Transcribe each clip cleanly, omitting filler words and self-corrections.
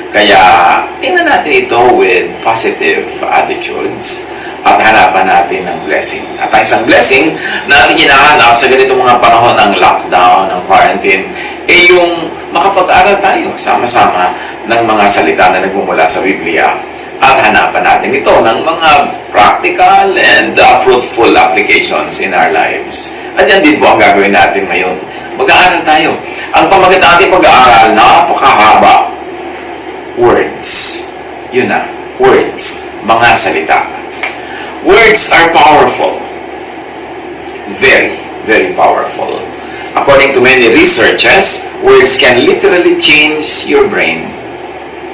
Kaya, tingnan natin ito with positive attitudes at hanapan natin ng blessing. At ang isang blessing na ating hinahanap sa ganitong mga panahon ng lockdown, ng quarantine, ay yung makapag-aral tayo sama-sama ng mga salita na nagmumula sa Biblia at hanapan natin ito ng mga practical and fruitful applications in our lives. At yan din po ang gagawin natin ngayon. Mag-aaral tayo. Ang pamagat ating pag-aaral, napakahaba. Words. Yun na. Words. Mga salita. Words are powerful. Very, very powerful. According to many researchers, words can literally change your brain,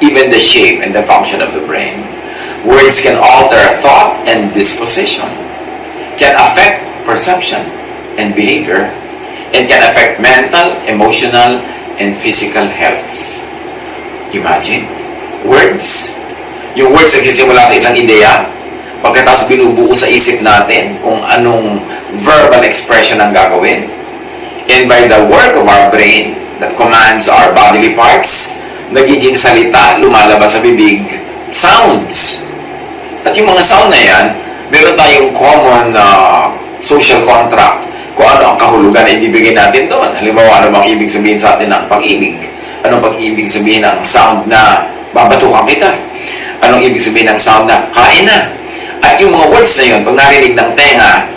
even the shape and the function of the brain. Words can alter thought and disposition, can affect perception and behavior, and can affect mental, emotional, and physical health. Imagine, words. Yung words nagsisimula sa isang ideya, pagkatapos binubuo sa isip natin kung anong verbal expression ang gagawin. And by the work of our brain that commands our bodily parts, nagiging salita, lumalabas sa bibig, sounds. At yung mga sound na yan, meron tayong common social contract kung ano ang kahulugan na ibibigay natin doon. Halimbawa, ano bang ibig sabihin sa atin ng pag-ibig? Anong pag-ibig sabihin ng sound na babatukan kita? Anong ibig sabihin ng sound na kain na? At yung mga words na yun, pag narinig ng tenga,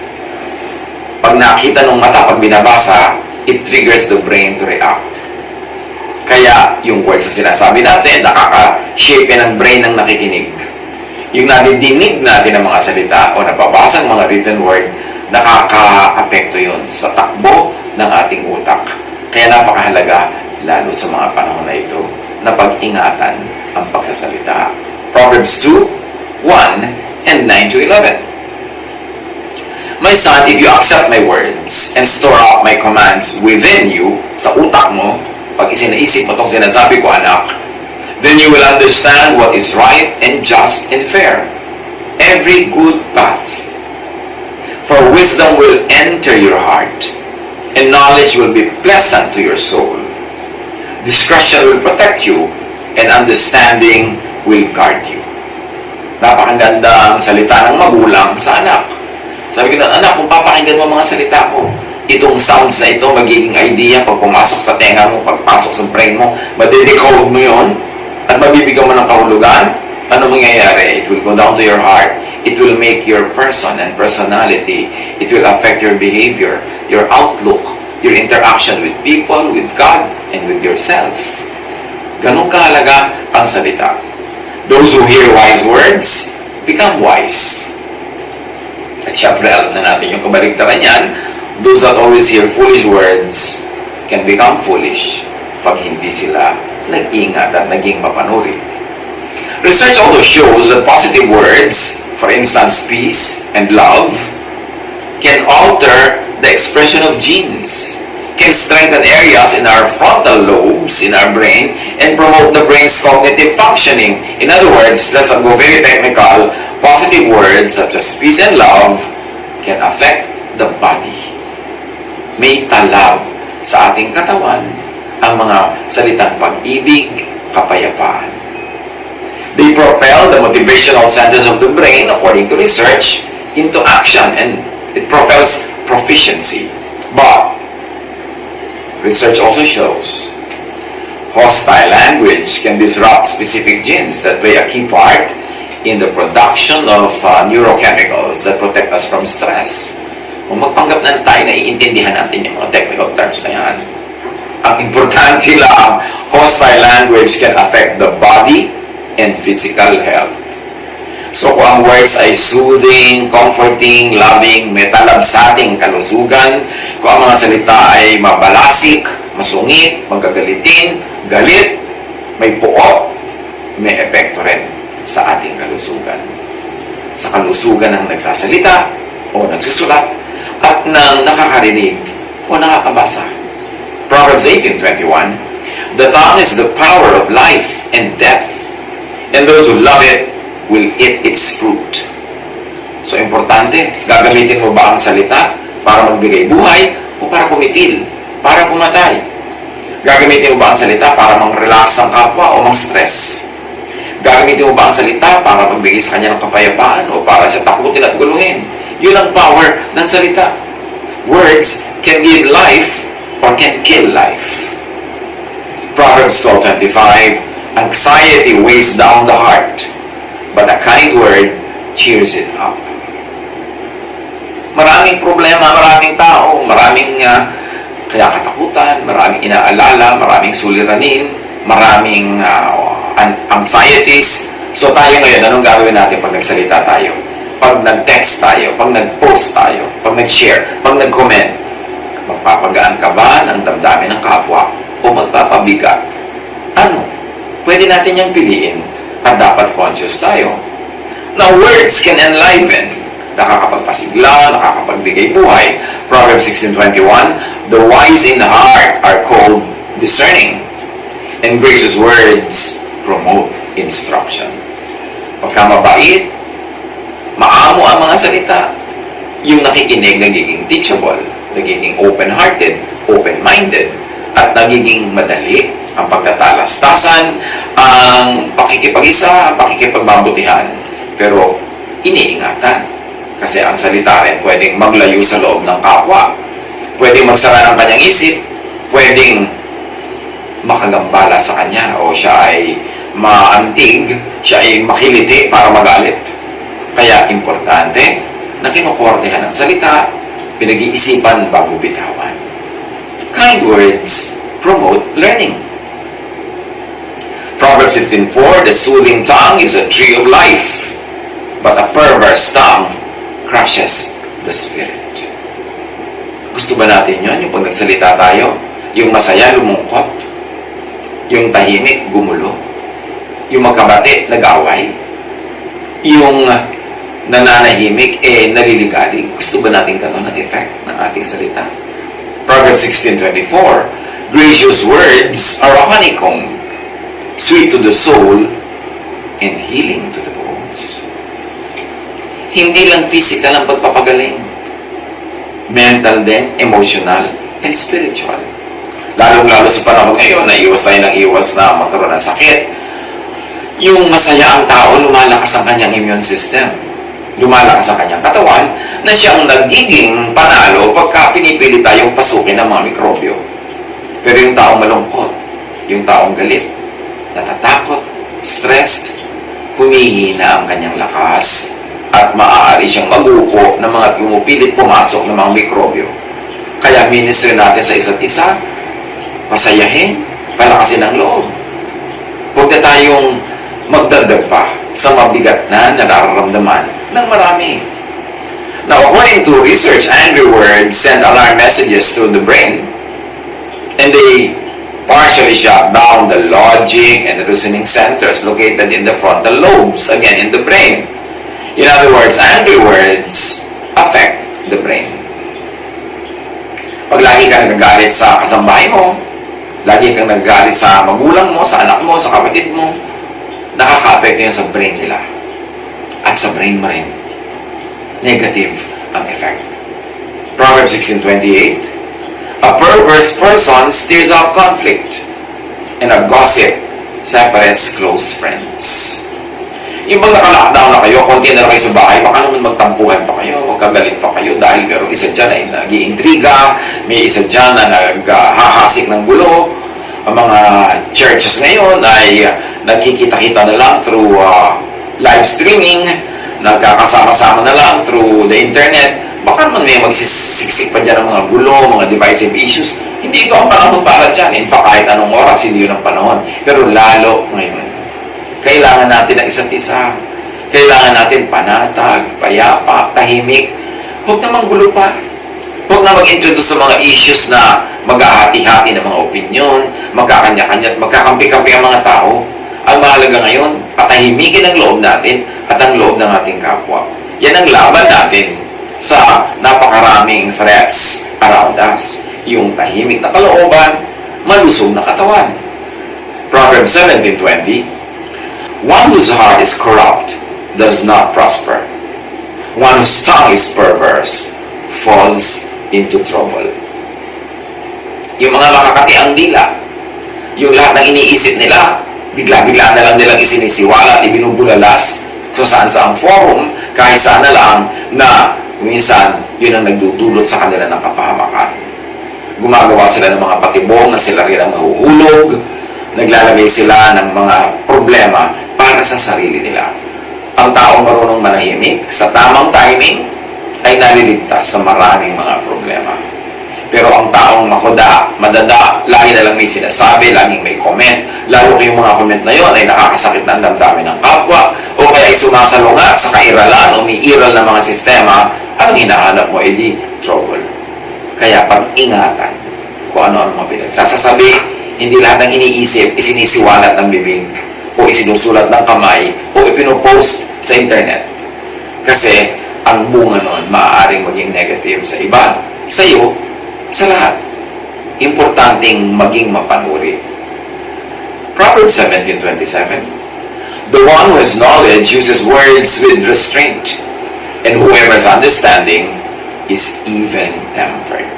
pag nakita ng mata, pag binabasa, it triggers the brain to react. Kaya yung words na sinasabi natin, nakaka-shape ng brain ng nakikinig. Yung nadidinig natin ng mga salita o nababasang mga written word, nakaka-apekto yun sa takbo ng ating utak. Kaya napakahalaga, lalo sa mga panahon na ito, na pag-ingatan ang pagsasalita. Proverbs 2, 1 and 9 to 11. My son, if you accept my words and store up my commands within you, sa utak mo, pag isinaisip mo itong sinasabi ko, anak, then you will understand what is right and just and fair, every good path. For wisdom will enter your heart, and knowledge will be pleasant to your soul. Discretion will protect you, and understanding will guard you. Napakagandang salita ng magulang sa anak. Sabi ko na, anak, kung papakinggan mo mga salita ko, itong sounds na ito, magiging idea pag pumasok sa tenga mo, pagpasok sa brain mo, madidecode mo yun, at mabibigyan mo ng kahulugan, ano mangyayari? It will go down to your heart. It will make your person and personality. It will affect your behavior, your outlook, your interaction with people, with God, and with yourself. Ganun kahalaga ang salita. Those who hear wise words become wise. At syempre, alam na natin yung kabaligtaran yan. Those that always hear foolish words can become foolish pag hindi sila nag-ingat at naging mapanuri. Research also shows that positive words, for instance, peace and love, can alter the expression of genes, can strengthen areas in our frontal lobes in our brain, and promote the brain's cognitive functioning. In other words, let's go very technical, positive words such as peace and love can affect the body. May talab sa ating katawan ang mga salitang pag-ibig, kapayapaan. They propel the motivational centers of the brain, according to research, into action, and it propels proficiency. But research also shows hostile language can disrupt specific genes that play a key part in the production of neurochemicals that protect us from stress. Kung magpanggap na tayo na iintindihan natin yung mga technical terms na yan, ang importante lang, hostile language can affect the body and physical health. So kung ang words ay soothing, comforting, loving, may talab sa ating kalusugan, kung ang mga salita ay mabalasik, masungit, magagalitin, galit, may puot, may epekto rin sa ating kalusugan. Sa kalusugan ng nagsasalita o nagsusulat at ng nakakarinig o nakakabasa. Proverbs 18:21, the tongue is the power of life and death, and those who love it will eat its fruit. So, importante, gagamitin mo ba ang salita para magbigay buhay o para kumitil, para pumatay? Gagamitin mo ba ang salita para mang-relax ang kapwa o mang-stress? Gagamitin mo ba ang salita para magbigay sa kanya ng kapayapaan o para siya takutin at guluhin? Yun ang power ng salita. Words can give life or can kill life. Proverbs 12:25, anxiety weighs down the heart, but a kind word cheers it up. Maraming problema, maraming tao, maraming kaya katakutan, maraming inaalala, maraming suliranin, maraming anxieties. So tayo ngayon, anong gagawin natin pag nagsalita tayo? Pag nag-text tayo, pag nag-post tayo, pag nag-share, pag nag-comment, magpapagaan ka ba ng damdamin ng kapwa o magpapabigat? Ano? Pwede natin yung piliin at dapat conscious tayo. Now, words can enliven. Nakakapagpasigla, nakakapagbigay buhay. Proverbs 16:21, the wise in heart are called discerning, and gracious words promote instruction. Pagka mabait, maamo ang mga salita, yung nakikinig nagiging teachable, nagiging open-hearted, open-minded, at nagiging madali ang pagtatalastasan, ang pakikipag-isa, pakikipagbabutihan. Pero iniingatan. Kasi ang salita rin pwedeng maglayo sa loob ng kapwa. Pwedeng magsara ng kanyang isip. Pwedeng makagambala sa kanya o siya ay maantig, siya ay makiliti para magalit. Kaya importante na kinukortehan ang salita, pinag-iisipan bago bitawan. Kind words promote learning. Proverbs 15:4, the soothing tongue is a tree of life, but a perverse tongue crushes the spirit. Gusto ba natin yun? Yung pag nagsalita tayo, yung masaya, lumungkot, yung tahimik, gumulo, yung magkabati, nag-away, yung nananahimik, naliligalig. Gusto ba natin ganun ang effect ng ating salita? Proverbs 16:24, gracious words are a honeycomb, sweet to the soul and healing to the bones. Hindi lang physical ang pagpapagaling. Mental din, emotional, and spiritual. Lalong-lalo sa panahon ngayon na iwas tayo ng iwas na magkaroon ng sakit. Yung masaya ang tao, lumalakas ang kanyang immune system. Lumalakas ang kanyang katawan na siyang nagiging panalo pagka pinipili tayong pasukin ng mga mikrobyo. Pero yung taong malungkot, yung taong galit, natatakot, stressed, humihina ang kanyang lakas at maaari siyang magupo ng mga pumupilit pumasok ng mga mikrobyo. Kaya ministry natin sa isa't isa, pasayahin, palakasin ang loob. Huwag na tayong magdagdag pa sa mabigat na nararamdaman ng marami. Now, according to research, angry words send alarm messages through the brain, and they partially shut down the logic and the reasoning centers located in the frontal lobes, again in the brain. In other words, angry words affect the brain. Pag lagi kang nagagalit sa kasambahay mo, lagi kang nagagalit sa magulang mo, sa anak mo, sa kapatid mo, nakaka-affect yun sa brain nila. At sa brain mo rin. Negative ang effect. Proverbs 16:28, a perverse person stirs up conflict, and a gossip separates close friends. Yung bang naka-lockdown na kayo, konti na lang kayo sa bahay, baka naman magtampuhan pa kayo, magkagalit pa kayo dahil merong isa dyan ay nag-iintriga, may isa dyan na naghahasik ng gulo. Ang mga churches ngayon ay nagkikita-kita na lang through live streaming, nagkakasama-sama na lang through the internet. Baka naman may magsisiksik pa dyan ng mga gulo, mga divisive issues. Hindi ito ang panahon para dyan. In fact, kahit anong oras, hindi yun ang panahon. Pero lalo ngayon, kailangan natin ang isa't isa. Kailangan natin panatag, payapa, tahimik. Huwag na manggulo pa. Huwag na mag-introduce sa mga issues na mag-ahati-hati ng mga opinion, magkakanya-kanya at magkakampi-kampi ang mga tao. Ang mahalaga ngayon, patahimikin ang loob natin at ang loob ng ating kapwa. Yan ang laban natin sa napakaraming threats around us. Yung tahimik na kalooban, malusog na katawan. Proverbs 17:20, one whose heart is corrupt does not prosper. One whose tongue is perverse falls into trouble. Yung mga makakati ang dila, yung lahat ng iniisip nila, bigla-bigla na lang nilang isinisiwala at ibinubulalas kung saan sa ang forum, kahit sana lang na minsan yun ang nagdudulot sa kanila ng kapahamakan. Gumagawa sila ng mga patibong na sila rin ang nahuhulog, naglalagay sila ng mga problema para sa sarili nila. Ang taong marunong manahimik sa tamang timing ay naliligtas sa maraming mga problema. Pero ang taong makuda, madada, lagi na lang may sinasabi, laging may comment, lalo kayong mga comment na yon ay nakakasakit ng damdamin ng kapwa, o kaya ay sumasalungat sa kairalan o umiiral ng mga sistema, anong hinahanap mo? Edi, trouble. Kaya pag-ingatan kung ano-ano mga pinagsasasabi, hindi lahat ng iniisip, isinisiwalat ng bibig, o isinusulat ng kamay, o ipinopost sa internet. Kasi, ang bunga nun, maaaring maging negative sa iba, sa iyo, sa lahat. Importanteng maging mapanuri. Proverbs 17:27. The one who has knowledge uses words with restraint, and whoever has understanding is even-tempered.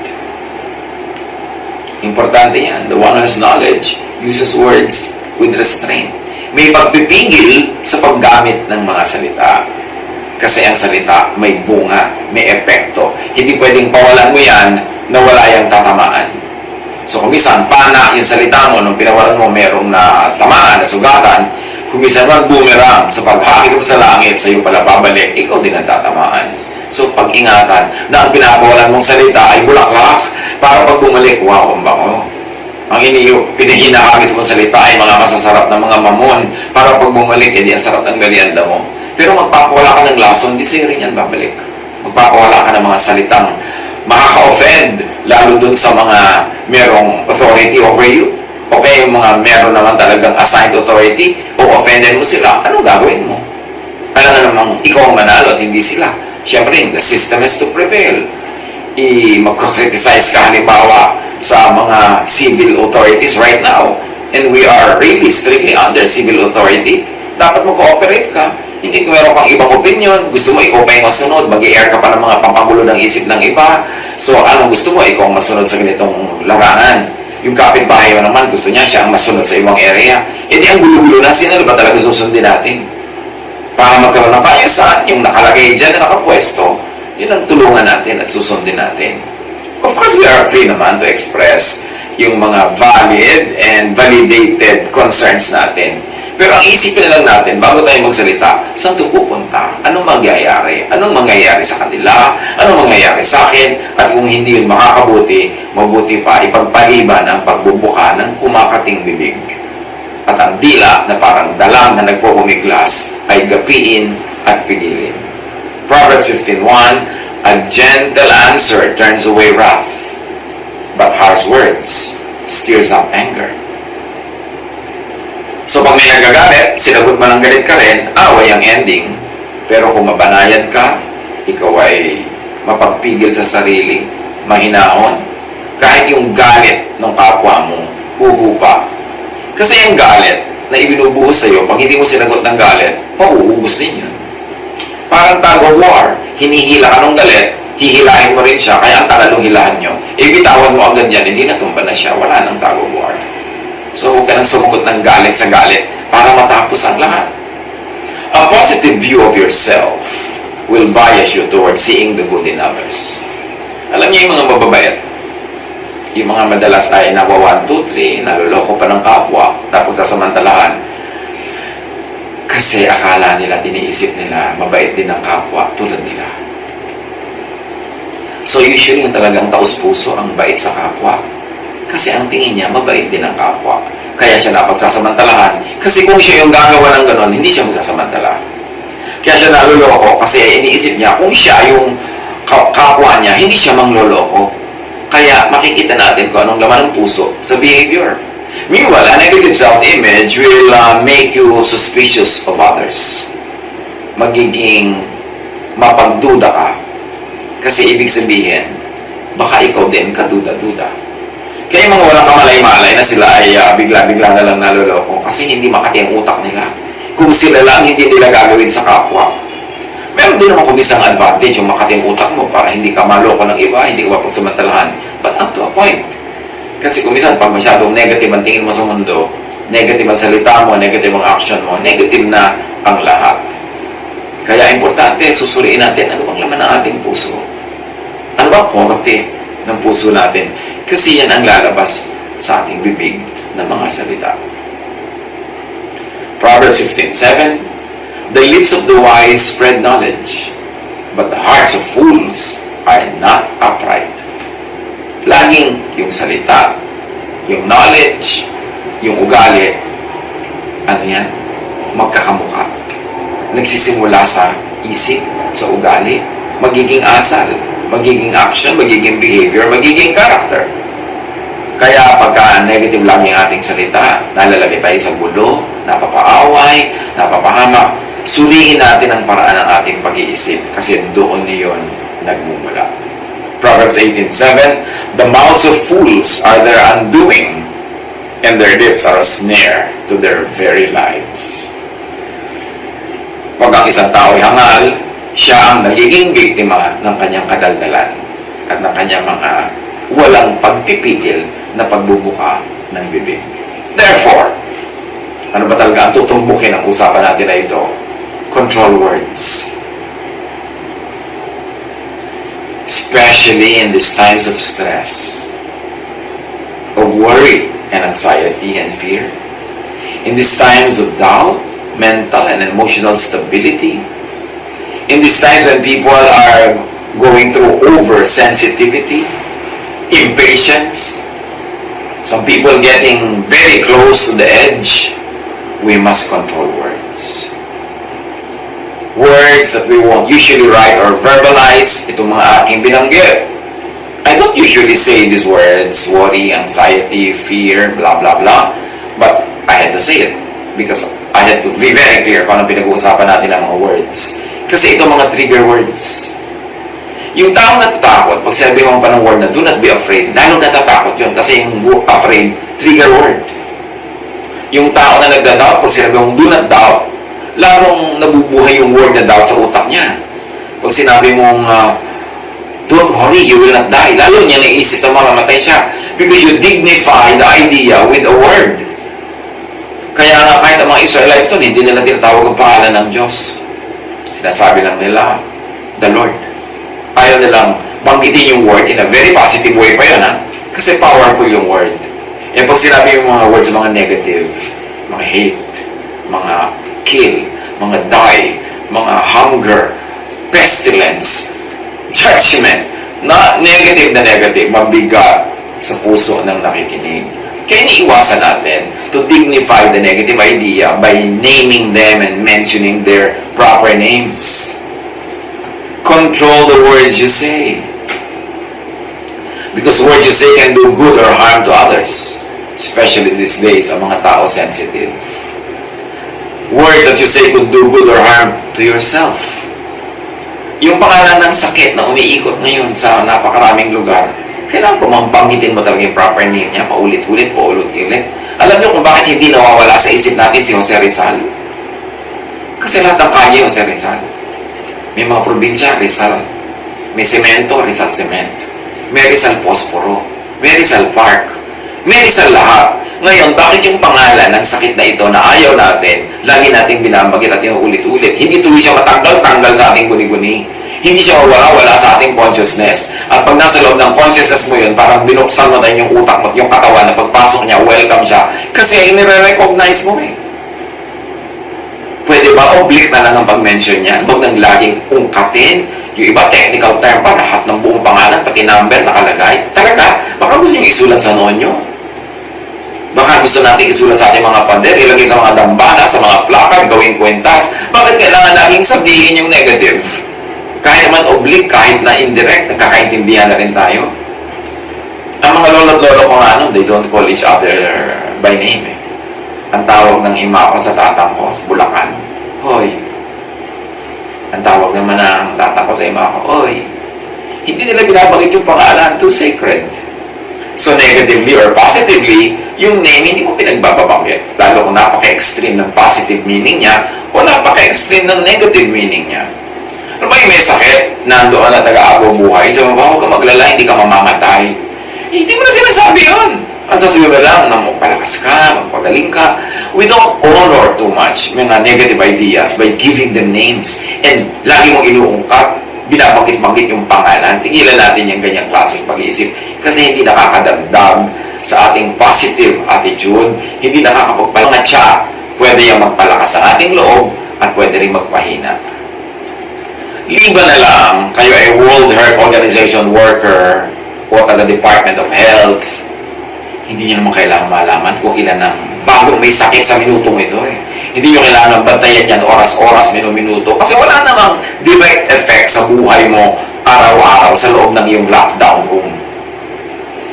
Importante yan. The one who has knowledge uses words with restraint. May pagpipigil sa paggamit ng mga salita. Kasi ang salita may bunga, may epekto. Hindi pwedeng pawalan mo yan na wala yung tatamaan. So kung minsan, pana yung salita mo, nung pinawalan mo, merong na tamaan, na sugatan, kung minsan man boomerang sa paghakis mo sa langit, sa iyo pala babalik, ikaw din ang tatamaan. So pag-ingatan na ang pinapawalan mong salita ay bulaklak, para pag bumalik, wow, ang bango. Ang pinahinahagis mo salita ay mga masasarap na mga mamon, para pag bumalik, edi ang sarap ng galianda mo. Pero magpapawala ka ng lason, di sa'yo rin yan babalik. Magpapawala ka ng mga salitang makaka-offend, lalo dun sa mga merong authority over you. Okay, yung mga meron naman talagang assigned authority, o offended mo sila, anong gagawin mo? Alam nga namang ikaw ang manalo at hindi sila. Siyempre, the system has to prevail. Magkakriticize ka halimbawa sa mga civil authorities right now, and we are really strictly under civil authority, dapat mag-cooperate ka. Hindi kung meron kang ibang opinion, gusto mo ikaw pa yung masunod, mag-i-air ka pa ng mga pampagulo ng isip ng iba. So, anong gusto mo? Ikaw ang masunod sa ganitong larangan. Yung kapitbahay mo naman, gusto niya siya ang masunod sa ibang area. E di ang gulo-gulo na, sino ba talaga susundin natin? Para magkaroon ng kaayusan, yung nakalagay dyan na nakapwesto, yun ang tulungan natin at susundin natin. Of course, we are free naman to express yung mga valid and validated concerns natin. Pero ang isipin na lang natin, bago tayo magsalita, saan ito pupunta? Anong mangyayari? Anong mangyayari sa kanila? Anong mangyayari sa akin? At kung hindi yun makakabuti, mabuti pa ipagpaliban ang pagbubuka ng kumakating bibig. At ang dila na parang dalang na nagpupumiglas ay gapiin at pigilin. Proverbs 15:1, a gentle answer turns away wrath, but harsh words stirs up anger. So pag may nagagalit, sinagot mo ng galit ka rin, away ang ending. Pero kung mabanayad ka, ikaw ay mapagpigil sa sarili, mahinaon, kahit yung galit ng kapwa mo, huhupa. Kasi yung galit na ibinubuhos sa'yo, pag hindi mo sinagot ng galit, mauubos din yun. Parang tug of war, hinihila ka ng galit, hihilahin mo rin siya, kaya ang tagal ng hilahan nyo. Bitawan mo agad yan, hindi natumba na siya, wala nang tug of war. So, huwag ka nang sumagot ng galit sa galit para matapos ang lahat. A positive view of yourself will bias you towards seeing the good in others. Alam niyo yung mga mababait, yung mga madalas ay nawa 1, 2, 3, naloloko pa ng kapwa, tapos sasamantalahan. Kasi akala nila, tiniisip nila, mabait din ang kapwa tulad nila. So usually yung talagang taus-puso ang bait sa kapwa. Kasi ang tingin niya, mabait din ang kapwa. Kaya siya napagsasamantalahan. Kasi kung siya yung gagawa ng ganon, hindi siya magsasamantala. Kaya siya naloloko kasi iniisip niya, kung siya yung kapwa niya, hindi siya mangloloko. Kaya makikita natin kung anong laman ng puso sa behavior. Meanwhile, a negative self-image will make you suspicious of others. Magiging mapagduda ka. Kasi ibig sabihin, baka ikaw din kaduda-duda. Kaya yung mga walang kamalay-malay na sila ay bigla-bigla na lang naloloko kasi hindi makati ang utak nila. Kung sila lang hindi nila gagawin sa kapwa. Meron din naman kumisang advantage yung makati ang utak mo para hindi ka maloko ng iba, hindi ka mapagsamantalahan. But up to a point. Kasi kumisan, pag masyadong negative ang tingin mo sa mundo, negative ang salita mo, negative ang action mo, negative na ang lahat. Kaya importante, susuriin natin ano bang laman ng ating puso. Ano bang korte ng puso natin? Kasi yan ang lalabas sa ating bibig ng mga salita. Proverbs 15:7, the lips of the wise spread knowledge, but the hearts of fools are not upright. Laging yung salita, yung knowledge, yung ugali, ano yan? Magkakamukha. Nagsisimula sa isip, sa ugali, magiging asal, magiging action, magiging behavior, magiging character. Kaya pagka negative lang yung ating salita, nalalagay tayo sa gulo, napapaaway, napapahamak, suriin natin ang paraan ng ating pag-iisip kasi doon niyon nagmumula. Proverbs 18:7, the mouths of fools are their undoing, and their lips are a snare to their very lives. Pag ang isang tao ay hangal, siya ang nagiging biktima ng kanyang kadaldalan at ng kanyang mga walang pagpipigil na pagbubuka ng bibig. Therefore, ano ba talaga ang tutumbukin ang usapan natin na ito? Control words. Especially in these times of stress, of worry and anxiety and fear, in these times of doubt, mental and emotional stability, in these times when people are going through oversensitivity, impatience, some people getting very close to the edge, we must control words. Words that we won't usually write or verbalize. Itong mga aking binanggit. I don't usually say these words, worry, anxiety, fear, blah, blah, blah. But I had to say it because I had to be very clear kung ano pinag-uusapan natin ng mga words. Kasi ito mga trigger words. Yung taong natatakot, pag sabi mo pa ng word na do not be afraid, lalo natatakot yun kasi yung afraid, trigger word. Yung tao na nagda-doubt, pag sinabi mong do not doubt, lalong nabubuhay yung word na doubt sa utak niya. Pag sinabi mong don't worry, you will not die, lalo niya naisip na mamamatay siya because you dignify the idea with a word. Kaya nga kahit ang mga Israelites doon, hindi nila tinatawag ang pangalan ng Diyos. Sinasabi lang nila, the Lord. Ayaw nilang banggitin yung word in a very positive way pa yun, ha? Kasi powerful yung word. E pag sinabi yung mga words, mga negative, mga hate, mga kill, mga die, mga hunger, pestilence, judgment, na negative, mabigat sa puso ng nakikinig. Kaya iniiwasan natin to dignify the negative idea by naming them and mentioning their proper names. Control the words you say. Because words you say can do good or harm to others. Especially these days, ang mga tao sensitive. Words that you say could do good or harm to yourself. Yung pangalan ng sakit na umiikot ngayon sa napakaraming lugar, kailangan po mambanggitin mo talaga yung proper name niya, paulit-ulit. Alam niyo kung bakit hindi nawawala sa isip natin si Jose Rizal? Kasi lahat ng kanya Jose Rizal. May mga probinsya, Rizal. May semento, Rizal Cement. May Rizal Posporo. May Rizal Park. May Rizal lahat. Ngayon, bakit yung pangalan ng sakit na ito na ayaw natin, lagi nating binabagit at yung ulit-ulit, hindi tuloy siya matanggal-tanggal sa ating guni-guni. Hindi siya wala sa ating consciousness. At pag nasa loob ng consciousness mo yun, parang binuksan mo tayo yung utak mo, yung katawan na pagpasok niya, welcome siya. Kasi inire-recognize mo eh. Pwede ba oblique na lang ang pag-mention niya? Huwag nang laging ungkatin. Yung iba, technical term pa, lahat ng buong pangalan, pati number nakalagay. Talaga, baka gusto niyo isulat sa noon nyo. Baka gusto natin isulat sa ating mga pader, ilagay sa mga dambana, sa mga placard, gawing kwentas. Bakit kailangan laging sabihin yung negative? Kahit naman oblique, kahit na indirect, nagkakaintindihan na rin tayo. Ang mga lolo at lolo ko nga, they don't call each other by name eh. Ang tawag ng ima ko sa tatang ko, sa Bulacan, Hoy. Ang tawag naman ng tatang ko sa ima ko, Hoy. Hindi nila binabagit yung pangalan, too sacred. So negatively or positively, yung name hindi ko pinagbababanggit. Lalo kung napaka-extreme ng positive meaning niya o napaka-extreme ng negative meaning niya. Ano ba yung may sakit, nandoon na taga-agaw buhay, sabi mo ba, huwag ka maglala, hindi ka mamamatay. Hindi mo na sinasabi yun. Ang sasabihin mo lang na magpalakas ka, magpagaling ka. We don't honor too much mga negative ideas by giving them names. And lagi mong inuungkat, binabangkit-bangkit yung pangalan. Tigilan natin yung ganyang klaseng pag-iisip kasi hindi nakakadagdag sa ating positive attitude, hindi nakakapagpalangatsa. Pwede yung magpalakas sa ating loob at pwede rin magpahina. Liban na lang, kayo ay World Health Organization worker o taga-Department of Health, hindi niyo naman kailangan malaman kung ilan ang bagong may sakit sa minutong ito eh. Hindi niyo kailangan bantayan yan oras-oras, minuto. Kasi wala namang direct effect sa buhay mo araw-araw sa loob ng iyong lockdown room.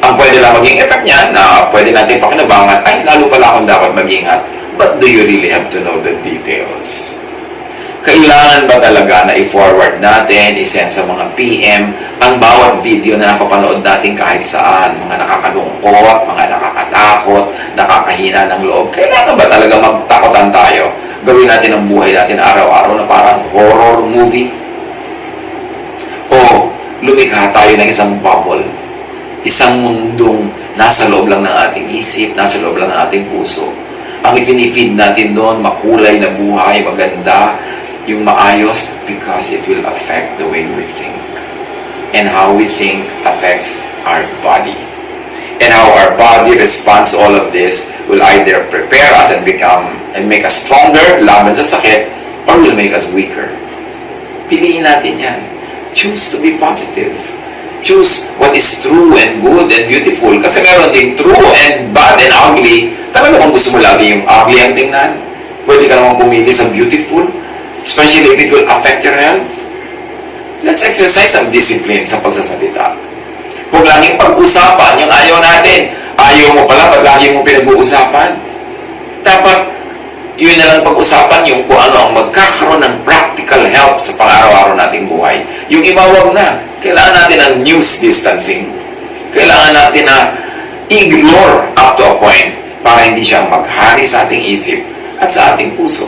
Ang pwede lang maging effect niyan na pwede natin pakinabangan, ay lalo pala akong dapat mag-ingat. But do you really have to know the details? Kailangan ba talaga na i-forward natin, i-send sa mga PM, ang bawat video na napapanood natin kahit saan, mga nakakalungkot, mga nakakatakot, nakakahina ng loob? Kailangan ba talaga magtakotan tayo? Gawin natin ang buhay natin araw-araw na parang horror movie? O lumikha tayo ng isang bubble, isang mundong nasa loob lang ng ating isip, nasa loob lang ng ating puso. Ang i-feed natin doon, makulay na buhay, maganda, yung maayos, because it will affect the way we think. And how we think affects our body. And how our body responds to all of this will either prepare us and make us stronger, laban sa sakit, or will make us weaker. Piliin natin yan. Choose to be positive. Choose what is true and good and beautiful. Kasi meron din true and bad and ugly. Talaga kung gusto mo lagi yung ugly ang tingnan, pwede ka naman pumili sa beautiful, especially if it will affect your health. Let's exercise some discipline sa pagsasalita. Huwag laging pag-usapan yung ayaw natin. Ayaw mo pala pag lagi mo pinag-uusapan. Dapat yun na lang pag-usapan yung kung ano ang magkakaroon ng practical help sa pang-araw-araw nating buhay. Yung iba wag na. Kailangan natin ng news distancing. Kailangan natin na ignore up to a point para hindi siya maghari sa ating isip at sa ating puso.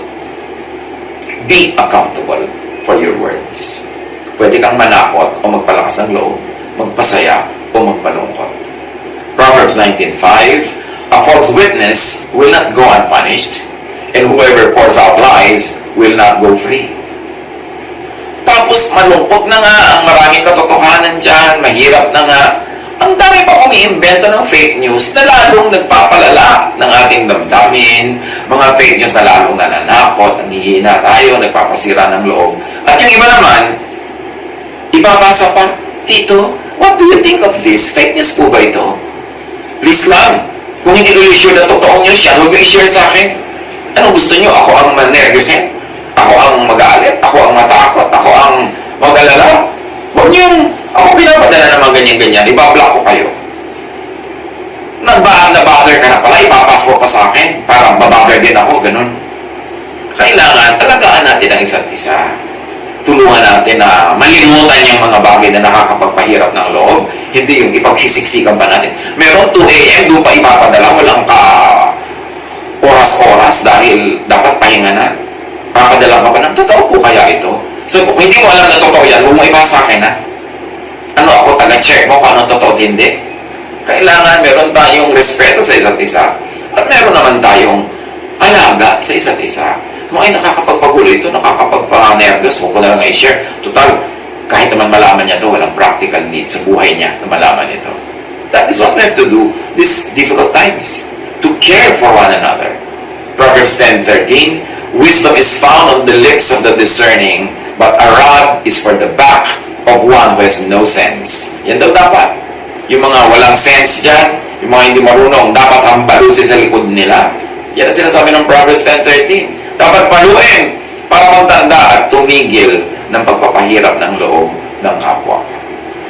Be accountable for your words. Pwede kang manakot o magpalakas ng loob, magpasaya o magpalungkot. Proverbs 19:5, a false witness will not go unpunished, and whoever pours out lies will not go free. Tapos malungkot na nga, ang maraming katotohanan dyan, mahirap na nga. Ang dami pa umiimbento ng fake news na lalong nagpapalala ng ating damdamin, mga fake news na lalong nananakot, nanghihina tayo, nagpapasira ng loob. At yung iba naman, ibabasa pa, Tito, what do you think of this? Fake news po ba ito? Please lang, kung hindi ko i-share na totoong news yan, huwag yung i-share sa akin. Anong gusto nyo? Ako ang manervisin? Ako ang mag-aalit? Ako ang matakot? Ako ang mag-alala? Huwag nyo ako pinapadala ng mga ganyan-ganyan, ibablock ko kayo. Nabother ka na pala, ipapass mo pa sa akin, para mabother din ako, ganun. Kailangan, talagaan natin ang isa't isa. Tulungan natin na malimutan yung mga bagay na nakakapagpahirap ng loob, hindi yung ipagsisiksikan pa natin. Meron 2 a.m., doon pa ipapadala, walang ka oras-oras dahil dapat pahinga na. Papadala ka pa ng, totoo po kaya ito? So, kung hindi mo alam na totoo yan, huwag mo ipasa sa akin, ha? Ano ako, taga-check mo kung anong totoo hindi? Kailangan meron tayong respeto sa isa't isa at meron naman tayong alaga sa isa't isa. Kung ay nakakapagpagulo ito, nakakapagpa-nervous, huwag ko na lang i-share. Total, kahit naman malaman niya ito, walang practical need sa buhay niya na malaman ito. That is what we have to do these difficult times, to care for one another. Proverbs 10:13, wisdom is found on the lips of the discerning, but a rod is for the back of one who has no sense. Yan daw dapat. Yung mga walang sense dyan, yung mga hindi marunong, dapat hambalusin sa likod nila. Yan ang sinasabi ng Proverbs 10:13. Dapat paluin para magtanda at tumigil ng pagpapahirap ng loob ng kapwa.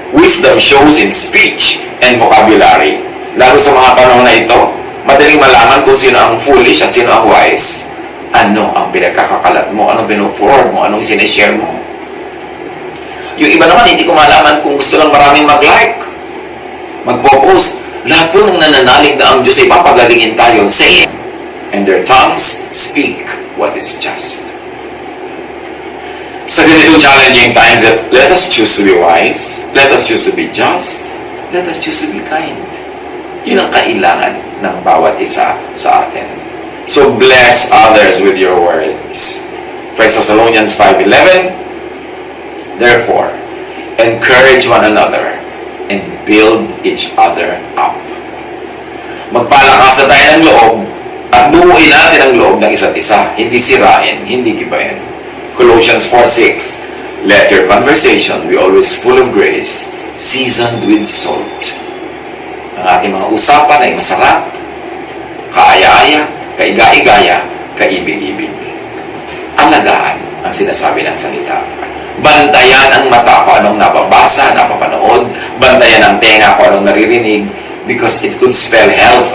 Wisdom shows in speech and vocabulary. Lalo sa mga panahon na ito, madaling malaman kung sino ang foolish at sino ang wise. Ano ang pinagkakakalat mo, anong pino-forward mo, anong sinishare mo. Yung iba naman, hindi ko malaman kung gusto lang maraming mag-like, magpo-post. Lahat po ng nananalig na ang Diyos ay papagalingin tayo. Say it. And their tongues speak what is just. Sa ganitong challenging times, let us choose to be wise, let us choose to be just, let us choose to be kind. Yun ang kailangan ng bawat isa sa atin. So, bless others with your words. 1 Thessalonians 5:11, therefore, encourage one another and build each other up. Magpalakasan tayo ng loob at buuin natin ang loob ng isa't isa. Hindi sirain, hindi gibahin. Colossians 4:6, let your conversation be always full of grace, seasoned with salt. Ang ating mga usapan ay masarap, kaaya-aya, kaiga-igaya, kaibig-ibig. Alagaan ang sinasabi ng salita. Bantayan ang mata ko anong nababasa, napapanood. Bantayan ang tenga ko anong naririnig because it could spell health